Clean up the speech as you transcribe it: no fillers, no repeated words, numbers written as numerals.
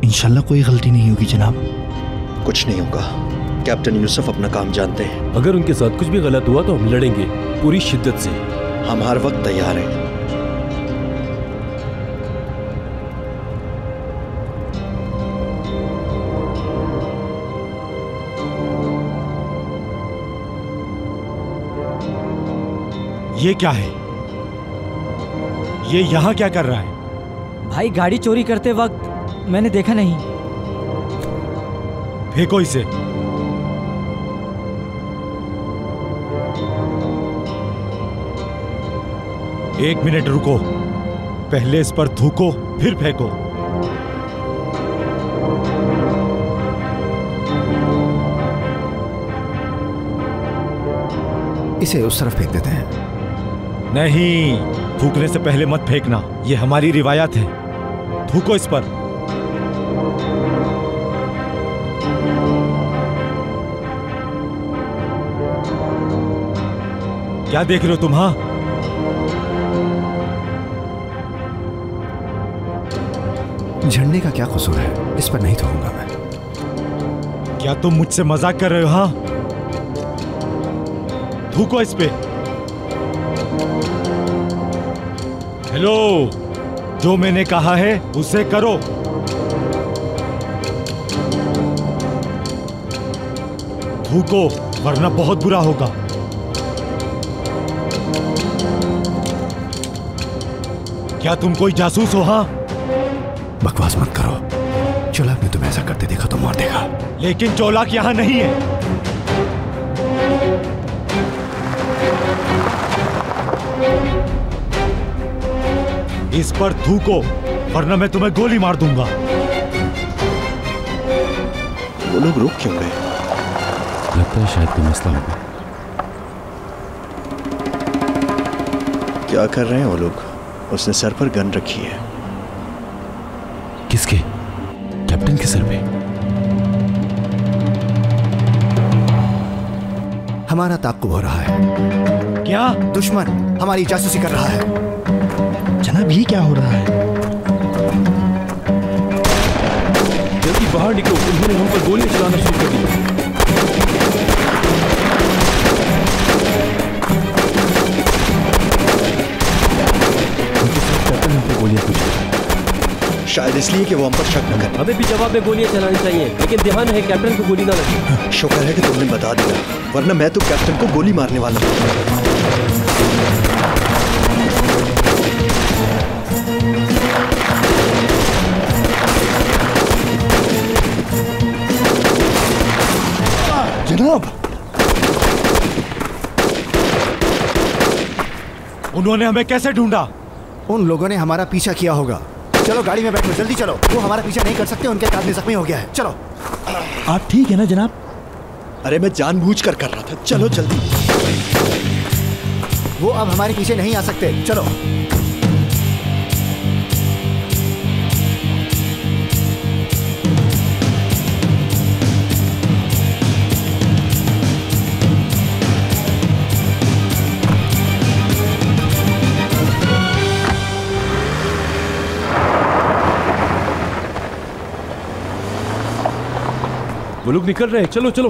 इंशाल्लाह कोई गलती नहीं होगी जनाब। कुछ नहीं होगा, कैप्टन यूसुफ अपना काम जानते हैं। अगर उनके साथ कुछ भी गलत हुआ तो हम लड़ेंगे पूरी शिद्दत से। हम हर वक्त तैयार हैं। ये क्या है? ये यहां क्या कर रहा है? भाई गाड़ी चोरी करते वक्त मैंने देखा नहीं। फेंको इसे। एक मिनट रुको, पहले इस पर थूको फिर फेंको। इसे उस तरफ फेंक देते हैं। नहीं, थूकने से पहले मत फेंकना, ये हमारी रिवायत है। थूको इस पर। क्या देख रहे हो तुम? हाँ, झंडे का क्या कसूर है? इस पर नहीं थूकूंगा मैं। क्या तुम मुझसे मजाक कर रहे हो? हाँ, थूको इस पे। हेलो, जो मैंने कहा है उसे करो। थूको वरना बहुत बुरा होगा। क्या तुम कोई जासूस हो? हाँ, बकवास मत करो। चोलाक ने तुम्हें ऐसा करते देखा तो मार देगा। लेकिन चोलाक यहां नहीं है। इस पर थूको वरना मैं तुम्हें गोली मार दूंगा। वो लोग रुक क्यों गए? लगता है शायद कोई मसला होगा। क्या कर रहे हैं वो लोग? उसने सर पर गन रखी है। किसके? कैप्टन के सर पे। हमारा ताक़ुब हो रहा है। क्या? दुश्मन हमारी जासूसी कर रहा है। जनाब ये क्या हो रहा है? जल्दी बाहर निकलो, उन्होंने हम पर गोलियां चलाना शुरू कर दी। शायद इसलिए कि वो हम पर शक न करें। हमें भी जवाब में गोलियां चलानी चाहिए, लेकिन ध्यान है कैप्टन को गोली ना लगे। शुक्र है कि तुमने बता दिया, वरना मैं तो कैप्टन को गोली मारने वाला हूं। जनाब, उन्होंने हमें कैसे ढूंढा? उन लोगों ने हमारा पीछा किया होगा। चलो गाड़ी में बैठो, जल्दी चलो। वो हमारा पीछा नहीं कर सकते, उनका एक आदमी जख्मी हो गया है। चलो। आप ठीक है ना जनाब? अरे मैं जानबूझकर कर रहा था। चलो जल्दी। वो अब हमारे पीछे नहीं आ सकते। चलो। वो लोग निकल रहे हैं, चलो चलो।